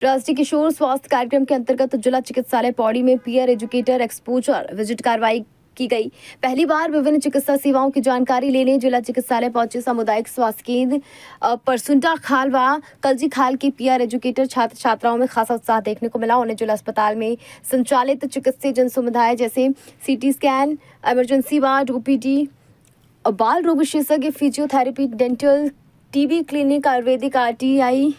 राष्ट्रीय किशोर स्वास्थ्य कार्यक्रम के अंतर्गत जिला चिकित्सालय पौड़ी में पीयर एजुकेटर एक्सपोजर विजिट कार्रवाई की गई। पहली बार विभिन्न चिकित्सा सेवाओं की जानकारी लेने जिला चिकित्सालय पहुंचे सामुदायिक स्वास्थ्य केंद्र परसुंटा खाल व कलजी खाल के पीयर एजुकेटर छात्र छात्राओं में खासा उत्साह देखने को मिला। उन्हें जिला अस्पताल में संचालित चिकित्सीय जन सुविधाएं जैसे CT scan, emergency ward, OPD, बाल रोग विशेषज्ञ, physiotherapy, dental, TB clinic, Ayurvedic, RTI,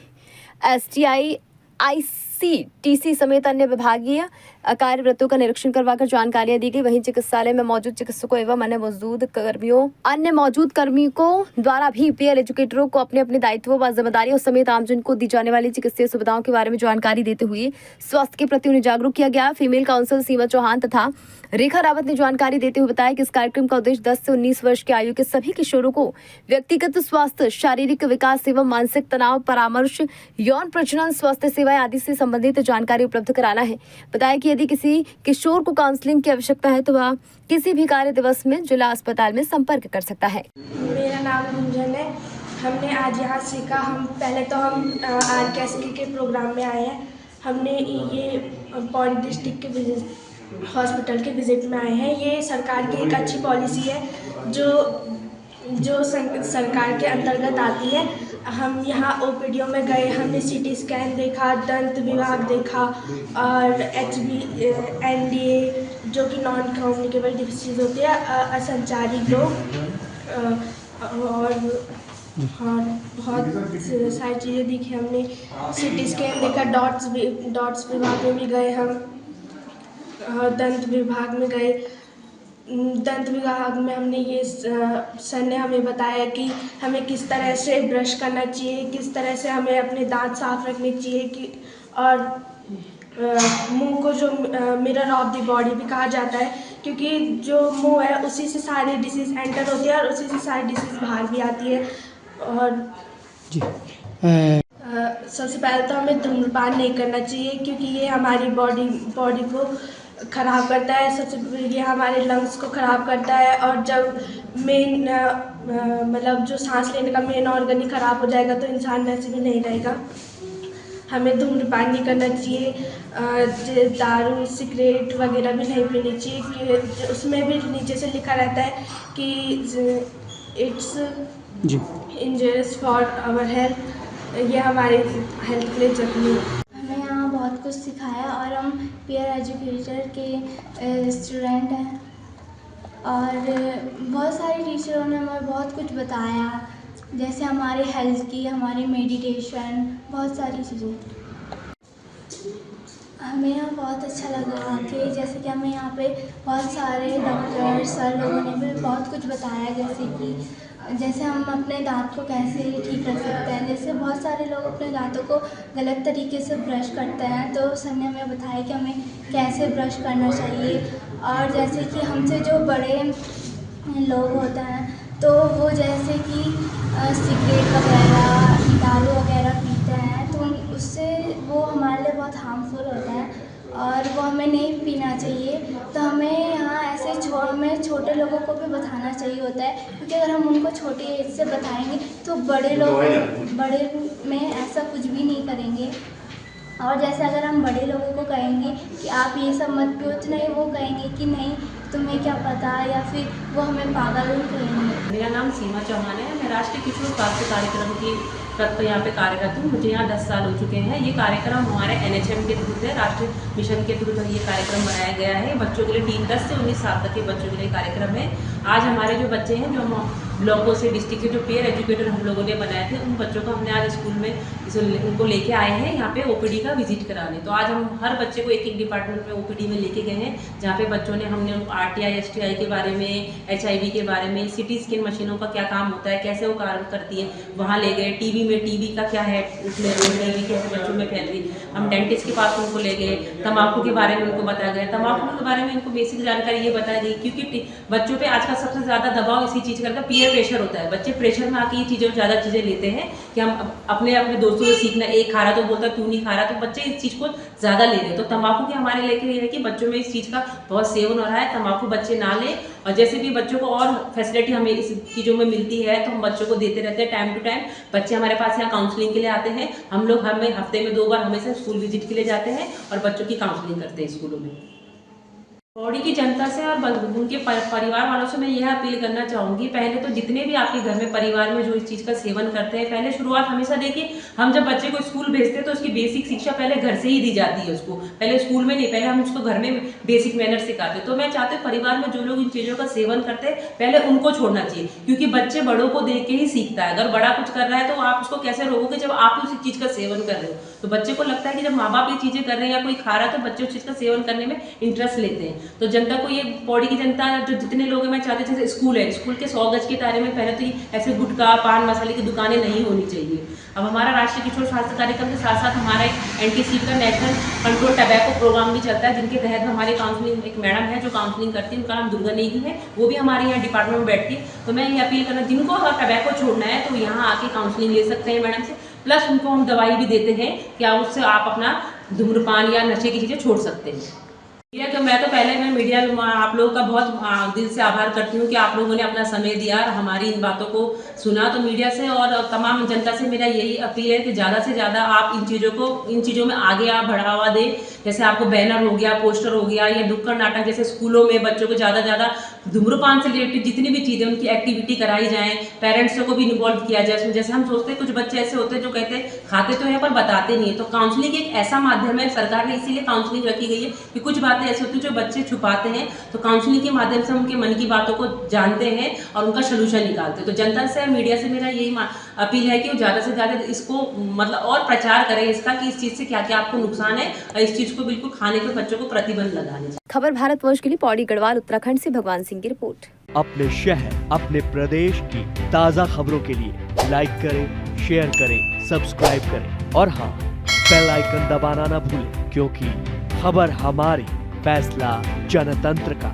STI, ICTC समेत अन्य विभागीय कार्यवृत्तों का निरीक्षण करवाकर जानकारियां दी गई। वहीं चिकित्सालय में मौजूद चिकित्सकों एवं अन्य मौजूद कर्मियों द्वारा भी पीयर एजुकेटरों को अपने अपने दायित्वों व जिम्मेदारियों समेत आमजन को दी जाने वाली चिकित्सीय सुविधाओं के बारे में जानकारी देते हुए स्वास्थ्य के प्रति उन्हें जागरूक किया गया। फीमेल काउंसिल सीमा चौहान तथा रेखा रावत ने जानकारी देते हुए बताया कि इस कार्यक्रम का उद्देश्य 10 से 19 वर्ष की आयु के सभी किशोरों को व्यक्तिगत स्वास्थ्य, शारीरिक विकास एवं मानसिक तनाव, परामर्श, यौन प्रजनन, स्वास्थ्य सेवाएं आदि से संबंधित जानकारी उपलब्ध कराना है। बताया कि यदि किसी किशोर को काउंसलिंग की आवश्यकता है तो वह किसी भी कार्य दिवस में जिला अस्पताल में संपर्क कर सकता है। मेरा नाम गुंजन है। हमने आज यहाँ सीखा। हम RKSK के प्रोग्राम में आए हैं। हमने ये पौड़ी डिस्ट्रिक्ट के हॉस्पिटल के विजिट में आए हैं। ये सरकार की एक अच्छी पॉलिसी है जो सरकार के अंतर्गत आती है। हम यहाँ ओपीडीओ में गए, हमने सीटी स्कैन देखा, दंत विभाग देखा और NDA जो कि नॉन कम्युनिकेबल डिसीज होते हैं, असंचारी लोग, और बहुत सारी चीज़ें देखी हमने। सीटी स्कैन देखा, डॉट्स विभाग में भी गए हम, दंत विभाग में गए। दंत विभाग में हमने ये सर ने हमें बताया कि हमें किस तरह से ब्रश करना चाहिए, किस तरह से हमें अपने दांत साफ रखने चाहिए कि और मुंह को जो मिरर ऑफ द बॉडी भी कहा जाता है, क्योंकि जो मुंह है उसी से सारी डिसीज़ एंटर होती है और उसी से सारी डिसीज़ बाहर भी आती है। और सबसे पहले तो हमें धूम्रपान नहीं करना चाहिए, क्योंकि ये हमारी बॉडी को ख़राब करता है। सबसे ये हमारे लंग्स को ख़राब करता है, और जब मेन मतलब जो सांस लेने का मेन ऑर्गन ही ख़राब हो जाएगा तो इंसान वैसे भी नहीं रहेगा। हमें धूम्रपान नहीं करना चाहिए, दारू, सिगरेट वगैरह भी नहीं पीनी चाहिए, कि उसमें भी नीचे से लिखा रहता है कि it's injurious for our health. ये हमारे हेल्थ के लिए जरूरी है। हमें यहाँ बहुत कुछ सिखाया और हम पीयर एजुकेटर के स्टूडेंट हैं, और बहुत सारे टीचरों ने हमें बहुत कुछ बताया, जैसे हमारे हेल्थ की, हमारी मेडिटेशन, बहुत सारी चीज़ें। हमें यहाँ बहुत अच्छा लगा कि जैसे कि हमें यहाँ पे बहुत सारे डॉक्टर सर लोगों ने भी बहुत कुछ बताया, जैसे हम अपने दांत को कैसे ठीक कर सकते हैं। जैसे बहुत सारे लोग अपने दांतों को गलत तरीके से ब्रश करते हैं, तो सर ने हमें बताया कि हमें कैसे ब्रश करना चाहिए। और जैसे कि हमसे जो बड़े लोग होते हैं तो वो जैसे कि सिगरेट वगैरह, दारू वगैरह पीते हैं, तो उससे वो हमारे लिए बहुत हार्मफुल होता है और वो हमें नहीं पीना चाहिए। तो हमें यहाँ ऐसे हमें छोटे लोगों को भी बताना चाहिए होता है, क्योंकि अगर हम उनको छोटी एज से बताएंगे तो बड़े में ऐसा कुछ भी नहीं करेंगे। और जैसे अगर हम बड़े लोगों को कहेंगे कि आप ये सब मत पियो, तो नहीं, वो कहेंगे कि नहीं तुम्हें क्या पता, या फिर वो हमें पागल कहेंगे। मेरा नाम सीमा चौहान है। मैं राष्ट्रीय किशोर स्वास्थ्य कार्यक्रम की पद पर यहाँ पे कार्यरत हूँ। मुझे यहाँ 10 साल हो चुके हैं। ये कार्यक्रम हमारे NHM के थ्रू है, राष्ट्रीय मिशन के थ्रू ये कार्यक्रम बनाया गया है। बच्चों के लिए 10 से 19 साल तक के बच्चों के लिए कार्यक्रम है। आज हमारे जो बच्चे हैं, जो हम ब्लॉकों से, डिस्ट्रिक्ट से जो पीयर एजुकेटर हम लोगों ने बनाए थे, उन बच्चों को हमने आज स्कूल में उनको लेके आए हैं यहाँ पे OPD का विजिट कराने। तो आज हम हर बच्चे को एक डिपार्टमेंट में OPD में लेके गए हैं, जहाँ पे बच्चों ने हमने RTI, STI के बारे में, HIV के बारे में, CT स्कैन मशीनों का क्या काम होता है, कैसे वो कार्य करती है, वहाँ ले गए। TB का क्या है, उसमें TB कैसे बच्चों में फैल रही, हम डेंटिस्ट के पास उनको ले गए। तम्बाकू के बारे में उनको बताया गया, तम्बाकू के बारे में उनको बेसिक जानकारी ये बताई गई, क्योंकि बच्चों पे आजकल सबसे ज़्यादा दबाव इसी चीज़ का, पीयर पीयर प्रेशर होता है, बच्चे प्रेशर में आके ये चीज़ें ज़्यादा चीज़ें लेते हैं कि हम अपने अपने दोस्तों से सीखना, एक खा रहा तो बोलता क्यों नहीं खा रहा, तो बच्चे इस चीज़ को ज़्यादा ले रहे हैं। तो तंबाकू के हमारे लेके ये है कि बच्चों में इस चीज़ का बहुत सेवन हो रहा है, तंबाकू बच्चे ना लें, और जैसे भी बच्चों को और फैसिलिटी हमें इस चीज़ों में मिलती है तो हम बच्चों को देते रहते हैं टाइम टू टाइम। बच्चे हमारे पास यहाँ काउंसलिंग के लिए आते हैं, हम लोग हमें हफ्ते में 2 बार हमेशा स्कूल विजिट के लिए जाते हैं और बच्चों की काउंसलिंग करते हैं स्कूलों में। पौड़ी की जनता से और उनके परिवार वालों से मैं यह अपील करना चाहूँगी, पहले तो जितने भी आपके घर में परिवार में जो इस चीज़ का सेवन करते हैं, पहले शुरुआत हमेशा देखिए, हम जब बच्चे को स्कूल भेजते हैं तो उसकी बेसिक शिक्षा पहले घर से ही दी जाती है उसको, पहले स्कूल में नहीं, पहले हम उसको घर में बेसिक मैनर सिखाते हैं। तो मैं चाहती हूँ परिवार में जो लोग इन चीज़ों का सेवन करते हैं पहले उनको छोड़ना चाहिए, क्योंकि बच्चे बड़ों को देख के ही सीखता है। अगर बड़ा कुछ कर रहा है तो आप उसको कैसे रोकोगे जब आप उस चीज़ का सेवन कर रहे हो। तो बच्चे को लगता है कि जब माँ बाप ये चीज़ें कर रहे हैं या कोई खा रहा है तो बच्चे उस चीज़ का सेवन करने में इंटरेस्ट लेते हैं। तो जनता को ये पौड़ी की जनता जो जितने लोग हैं, मैं चाहती हूँ जैसे स्कूल है, स्कूल के 100 गज के दायरे में पहले तो ये ऐसे गुटखा पान मसाले की दुकानें नहीं होनी चाहिए। अब हमारा राष्ट्रीय किशोर स्वास्थ्य कार्यक्रम के साथ साथ हमारा एक एंटी-सीड का नेशनल कंट्रोल टबैको प्रोग्राम भी चलता है, जिनके तहत हमारे काउंसलिंग एक मैडम है जो काउंसलिंग करती है, उनका नाम दुर्गा नेगी है, वो भी हमारे यहाँ डिपार्टमेंट में बैठती है। तो मैं ये अपील करना, जिनको अगर टबैको छोड़ना है तो यहाँ आके काउंसलिंग ले सकते हैं मैडम से, प्लस उनको हम दवाई भी देते हैं कि उससे आप अपना धूम्रपान या नशे की चीज़ें छोड़ सकते हैं। मीडिया तो मैं तो पहले मैं मीडिया आप लोगों का बहुत दिल से आभार करती हूँ कि आप लोगों ने अपना समय दिया और हमारी इन बातों को सुना। तो मीडिया से और तमाम जनता से मेरा यही अपील है कि ज़्यादा से ज़्यादा आप इन चीज़ों में आगे आप बढ़ावा दें। जैसे आपको बैनर हो गया, पोस्टर हो गया, या नुक्कड़ नाटक, जैसे स्कूलों में बच्चों को ज़्यादा ज़्यादा धूम्रपान से रिलेटेड जितनी भी चीज़ें उनकी एक्टिविटी कराई जाएँ, पेरेंट्स को भी इन्वॉल्व किया जाए उसमें। जैसे हम सोचते हैं कुछ बच्चे ऐसे होते हैं जो कहते हैं खाते तो हैं पर बताते नहीं है, तो काउंसलिंग एक ऐसा माध्यम है, सरकार ने इसीलिए काउंसलिंग रखी गई है कि कुछ बातें ऐसी होती हैं जो बच्चे छुपाते हैं, तो काउंसलिंग के माध्यम से उनके मन की बातों को जानते हैं और उनका सलूशन निकालते हैं। तो जनता से मीडिया से मेरा यही अपील है कि वो ज़्यादा से ज़्यादा इसको मतलब और प्रचार करें इसका कि इस चीज़ से क्या क्या आपको नुकसान है, और इस चीज़ को बिल्कुल खाने पे बच्चों को प्रतिबंध लगाने चाहिए। खबर भारतवर्ष के लिए पौड़ी गढ़वाल उत्तराखंड से भगवान सिंह की रिपोर्ट। अपने शहर अपने प्रदेश की ताज़ा खबरों के लिए लाइक करें, शेयर करें, सब्सक्राइब करें और हाँ, बेल आइकन दबाना ना भूलें, क्योंकि खबर हमारी, फैसला जनतंत्र का।